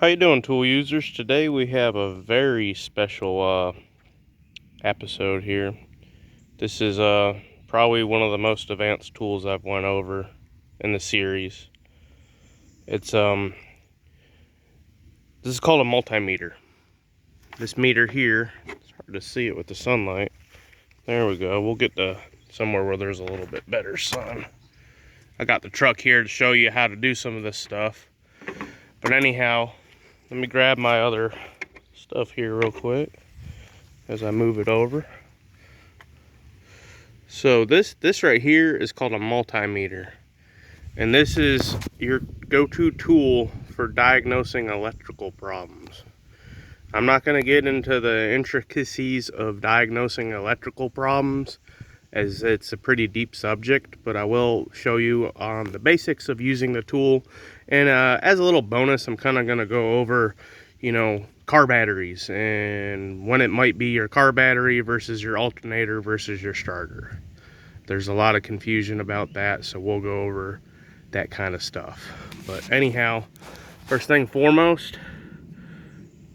How you doing, tool users? Today we have a very special episode here. This is probably one of the most advanced tools I've went over in the series. It's this is called a multimeter. This meter here, it's hard to see it with the sunlight. There we go. We'll get to somewhere where there's a little bit better sun. I got the truck here to show you how to do some of this stuff. But anyhow, let me grab my other stuff here real quick as I move it over. So this right here is called a multimeter. And this is your go-to tool for diagnosing electrical problems. I'm not going to get into the intricacies of diagnosing electrical problems, as it's a pretty deep subject, but I will show you the basics of using the tool. And as a little bonus, I'm kind of going to go over, car batteries and when it might be your car battery versus your alternator versus your starter. There's a lot of confusion about that, so we'll go over that kind of stuff. But anyhow, first thing foremost,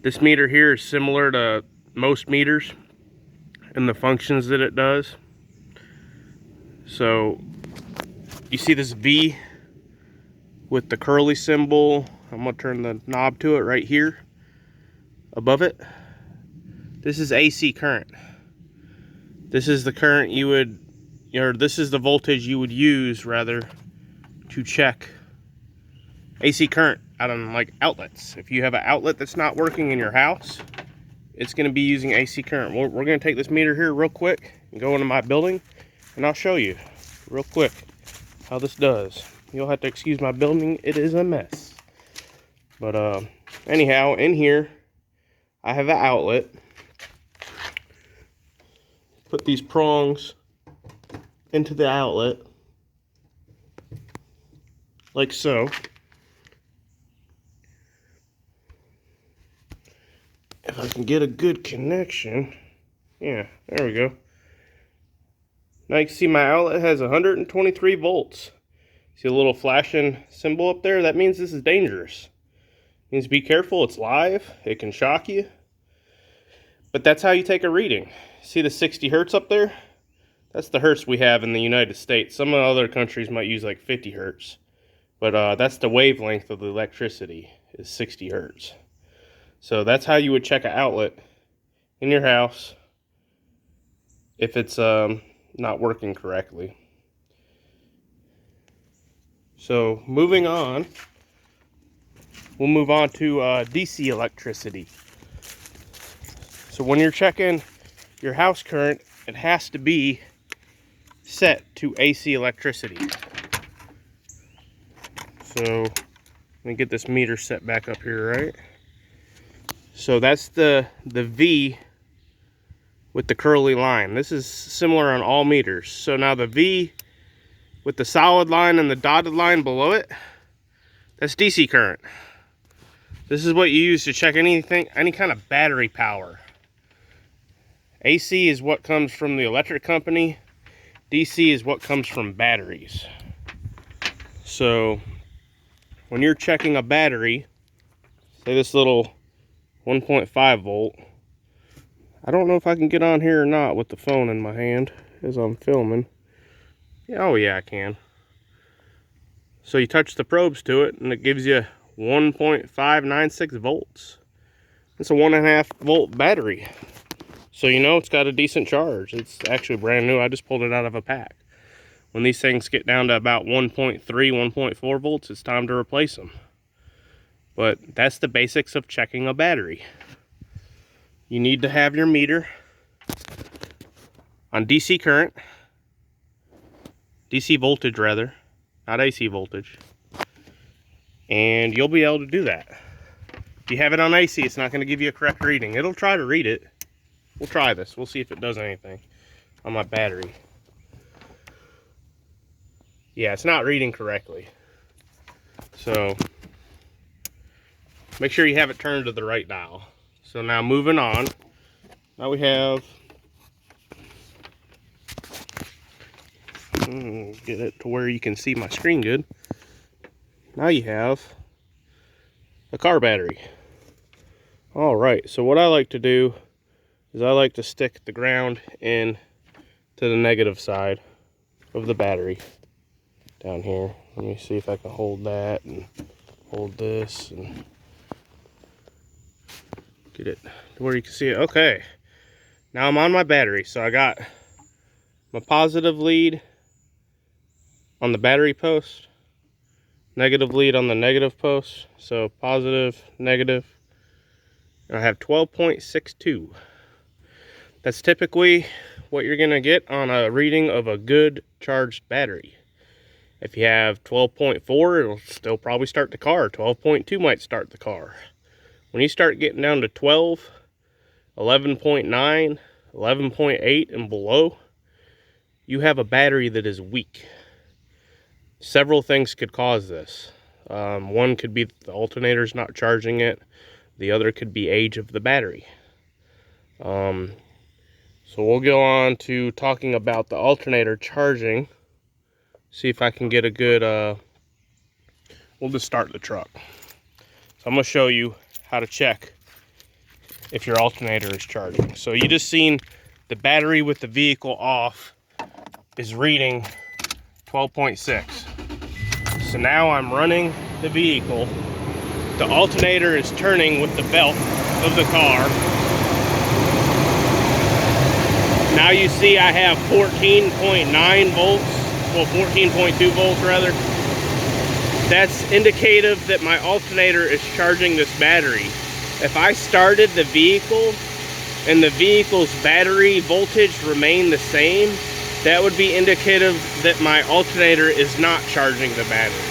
this meter here is similar to most meters in the functions that it does. So you see this V with the curly symbol. I'm going to turn the knob to it right here above it. This is AC current. This is the current you would, or this is the voltage you would use rather to check AC current out on like outlets. If you have an outlet that's not working in your house, it's going to be using AC current. We're going to take this meter here real quick and go into my building, and I'll show you real quick how this does. You'll have to excuse my building, it is a mess. But anyhow, in here I have an outlet. Put these prongs into the outlet like so. If I can get a good connection, yeah, there we go. Now you can see my outlet has 123 volts. See a little flashing symbol up there? That means this is dangerous. It means be careful, it's live, it can shock you. But that's how you take a reading. See the 60 hertz up there? That's the hertz we have in the United States. Some other countries might use like 50 hertz. But that's the wavelength of the electricity, is 60 hertz. So that's how you would check an outlet in your house if it's not working correctly. So moving on, we'll move on to DC electricity. So when you're checking your house current, it has to be set to AC electricity. So let me get this meter set back up here, right? So that's the V with the curly line. This is similar on all meters. So now the V with the solid line and the dotted line below it, that's DC current. This is what you use to check any kind of battery power. AC is what comes from the electric company. DC is what comes from batteries. So when you're checking a battery, say this little 1.5 volt, I don't know if I can get on here or not with the phone in my hand as I'm filming. Yeah, oh yeah, I can. So you touch the probes to it and it gives you 1.596 volts. It's a 1.5 volt battery. So you know it's got a decent charge. It's actually brand new. I just pulled it out of a pack. When these things get down to about 1.3, 1.4 volts, it's time to replace them. But that's the basics of checking a battery. You need to have your meter on DC current, DC voltage rather, not AC voltage. And you'll be able to do that. If you have it on AC, it's not going to give you a correct reading. It'll try to read it. We'll try this. We'll see if it does anything on my battery. Yeah, it's not reading correctly. So make sure you have it turned to the right dial. So now moving on, now we have, get it to where you can see my screen good. Now you have a car battery. All right, so what I like to do is I like to stick the ground in to the negative side of the battery down here. Let me see if I can hold that and hold this and get it to where you can see it. Okay, now I'm on my battery, so I got my positive lead on the battery post, negative lead on the negative post, so positive, negative, and I have 12.62. That's typically what you're gonna get on a reading of a good charged battery. If you have 12.4, it'll still probably start the car. 12.2 might start the car. When you start getting down to 12, 11.9, 11.8 and below, you have a battery that is weak. Several things could cause this. One could be the alternator's not charging it. The other could be age of the battery. So we'll go on to talking about the alternator charging. See if I can get a good, we'll just start the truck. So I'm gonna show you how to check if your alternator is charging. So you just seen the battery with the vehicle off is reading 12.6. So now I'm running the vehicle. The alternator is turning with the belt of the car. Now you see I have 14.9 volts, well 14.2 volts rather. That's indicative that my alternator is charging this battery. If I started the vehicle and the vehicle's battery voltage remained the same, that would be indicative that my alternator is not charging the battery.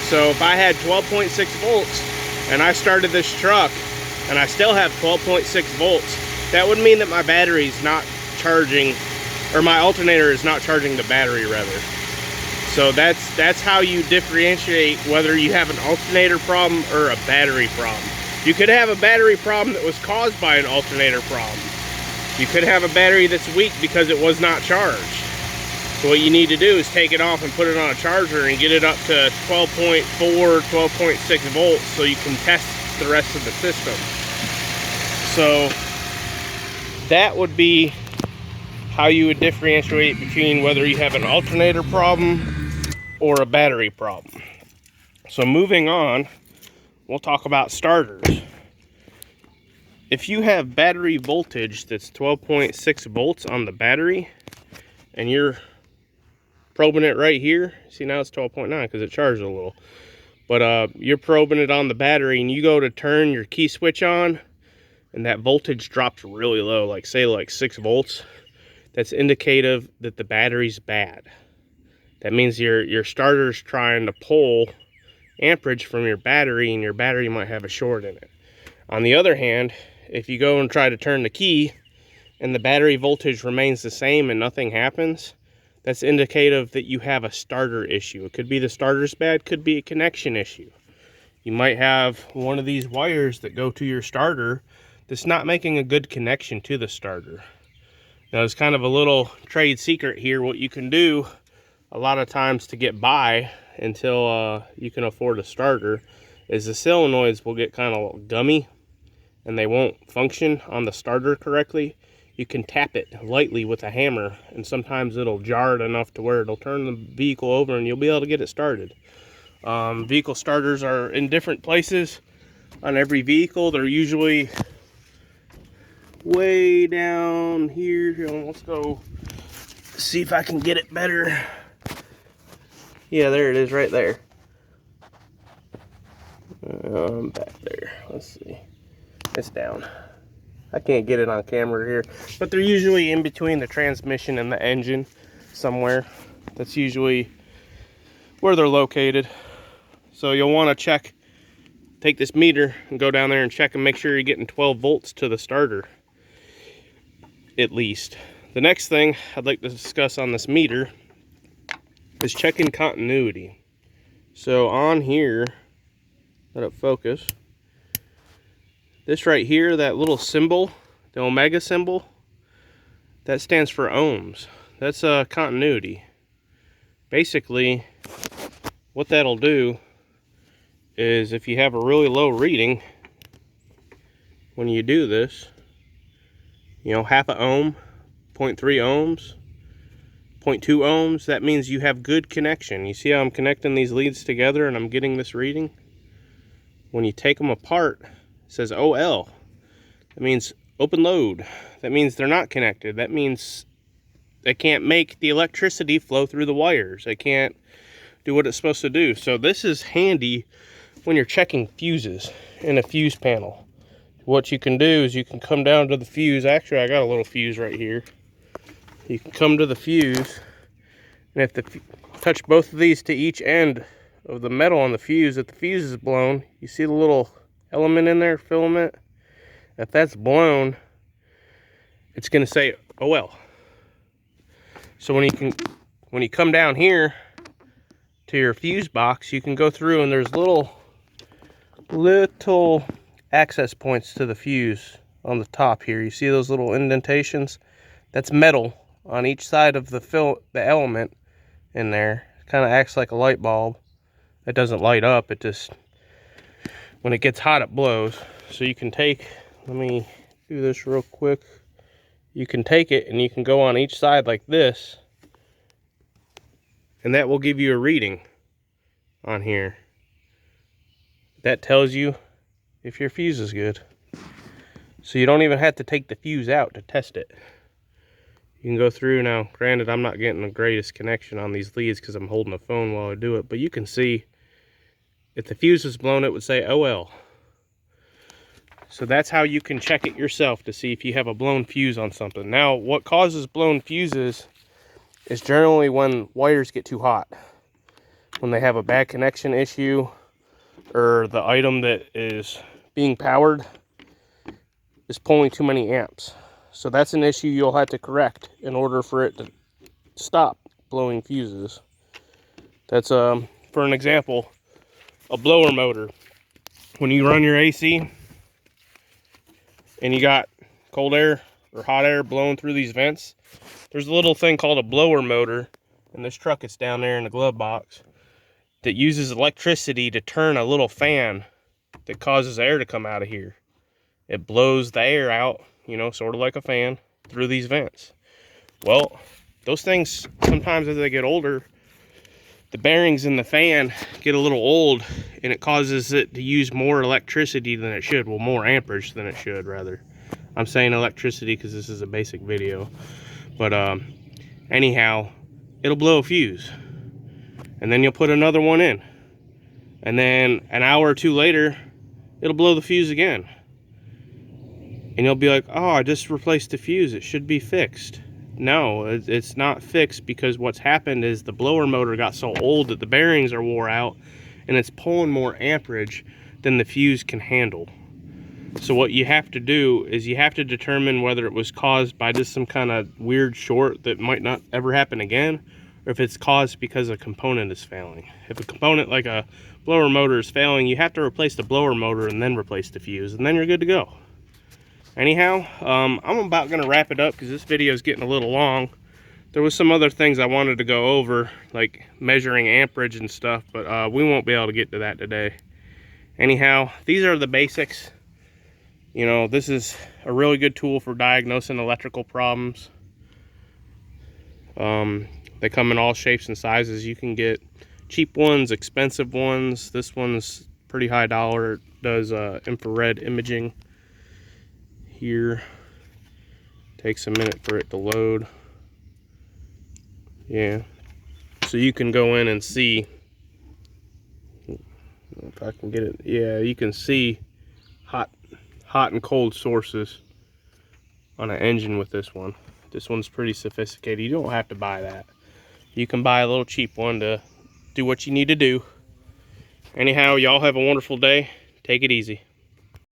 So if I had 12.6 volts and I started this truck and I still have 12.6 volts, that would mean that my battery is not charging, or my alternator is not charging the battery rather. So that's how you differentiate whether you have an alternator problem or a battery problem. You could have a battery problem that was caused by an alternator problem. You could have a battery that's weak because it was not charged. So what you need to do is take it off and put it on a charger and get it up to 12.4, 12.6 volts so you can test the rest of the system. So that would be how you would differentiate between whether you have an alternator problem or a battery problem. So moving on, we'll talk about starters. If you have battery voltage that's 12.6 volts on the battery and you're probing it right here, see now it's 12.9 because it charged a little, but you're probing it on the battery and you go to turn your key switch on and that voltage drops really low, like say like 6 volts, that's indicative that the battery's bad. That means your starter's trying to pull amperage from your battery and your battery might have a short in it. On the other hand, if you go and try to turn the key and the battery voltage remains the same and nothing happens, that's indicative that you have a starter issue. It could be the starter's bad, could be a connection issue. You might have one of these wires that go to your starter that's not making a good connection to the starter. Now, it's kind of a little trade secret here. What you can do a lot of times to get by until you can afford a starter is the solenoids will get kind of gummy and they won't function on the starter correctly. You can tap it lightly with a hammer and sometimes it'll jar it enough to where it'll turn the vehicle over and you'll be able to get it started. Vehicle starters are in different places on every vehicle. They're usually way down here. Let's go see if I can get it better. Yeah, there it is right there. Back there. Let's see. It's down. I can't get it on camera here, but they're usually in between the transmission and the engine somewhere. That's usually where they're located. So you'll want to check, take this meter and go down there and check and make sure you're getting 12 volts to the starter, at least. The next thing I'd like to discuss on this meter is checking continuity. So on here, let it focus. This right here, that little symbol, the omega symbol, that stands for ohms. That's continuity. Basically, what that'll do is if you have a really low reading, when you do this, you know, half an ohm, 0.3 ohms, 0.2 ohms, that means you have good connection. You see how I'm connecting these leads together and I'm getting this reading? When you take them apart, it says OL. That means open load. That means they're not connected. That means they can't make the electricity flow through the wires. They can't do what it's supposed to do. So this is handy when you're checking fuses in a fuse panel. What you can do is you can come down to the fuse. Actually, I got a little fuse right here. You can come to the fuse, and if touch both of these to each end of the metal on the fuse, if the fuse is blown, you see the little element in there, filament? If that's blown, it's going to say OL. So when you come down here to your fuse box, you can go through and there's little access points to the fuse on the top here. You see those little indentations? That's metal on each side of the element in there. It kind of acts like a light bulb. It doesn't light up, it just, when it gets hot, it blows. So you can take, let me do this real quick. You can take it and you can go on each side like this, and that will give you a reading on here. That tells you if your fuse is good. So you don't even have to take the fuse out to test it. You can go through now. Granted, I'm not getting the greatest connection on these leads because I'm holding the phone while I do it, but you can see if the fuse is blown, it would say OL. So that's how you can check it yourself to see if you have a blown fuse on something. Now, what causes blown fuses is generally when wires get too hot. When they have a bad connection issue, or the item that is being powered is pulling too many amps. So that's an issue you'll have to correct in order for it to stop blowing fuses. That's, for an example, a blower motor. When you run your AC and you got cold air or hot air blowing through these vents, there's a little thing called a blower motor in this truck. It's down there in the glove box that uses electricity to turn a little fan that causes air to come out of here. It blows the air out, you know, sort of like a fan, through these vents. Well, those things, sometimes as they get older, the bearings in the fan get a little old, and it causes it to use more electricity than it should. Well, more amperage than it should, rather. I'm saying electricity because this is a basic video. But anyhow, it'll blow a fuse. And then you'll put another one in. And then an hour or two later, it'll blow the fuse again. And you'll be like, oh, I just replaced the fuse. It should be fixed. No, it's not fixed, because what's happened is the blower motor got so old that the bearings are wore out and it's pulling more amperage than the fuse can handle. So what you have to do is you have to determine whether it was caused by just some kind of weird short that might not ever happen again, or if it's caused because a component is failing. If a component like a blower motor is failing, you have to replace the blower motor and then replace the fuse, and then you're good to go. Anyhow, I'm about going to wrap it up because this video is getting a little long. There was some other things I wanted to go over, like measuring amperage and stuff, but we won't be able to get to that today. Anyhow, these are the basics. You know, this is a really good tool for diagnosing electrical problems. They come in all shapes and sizes. You can get cheap ones, expensive ones. This one's pretty high dollar. It does infrared imaging. Here, takes a minute for it to load. Yeah, so you can go in and see, if I can get it, yeah, you can see hot and cold sources on an engine with this one. This one's pretty sophisticated. You don't have to buy that. You can buy a little cheap one to do what you need to do. Anyhow, y'all have a wonderful day. Take it easy.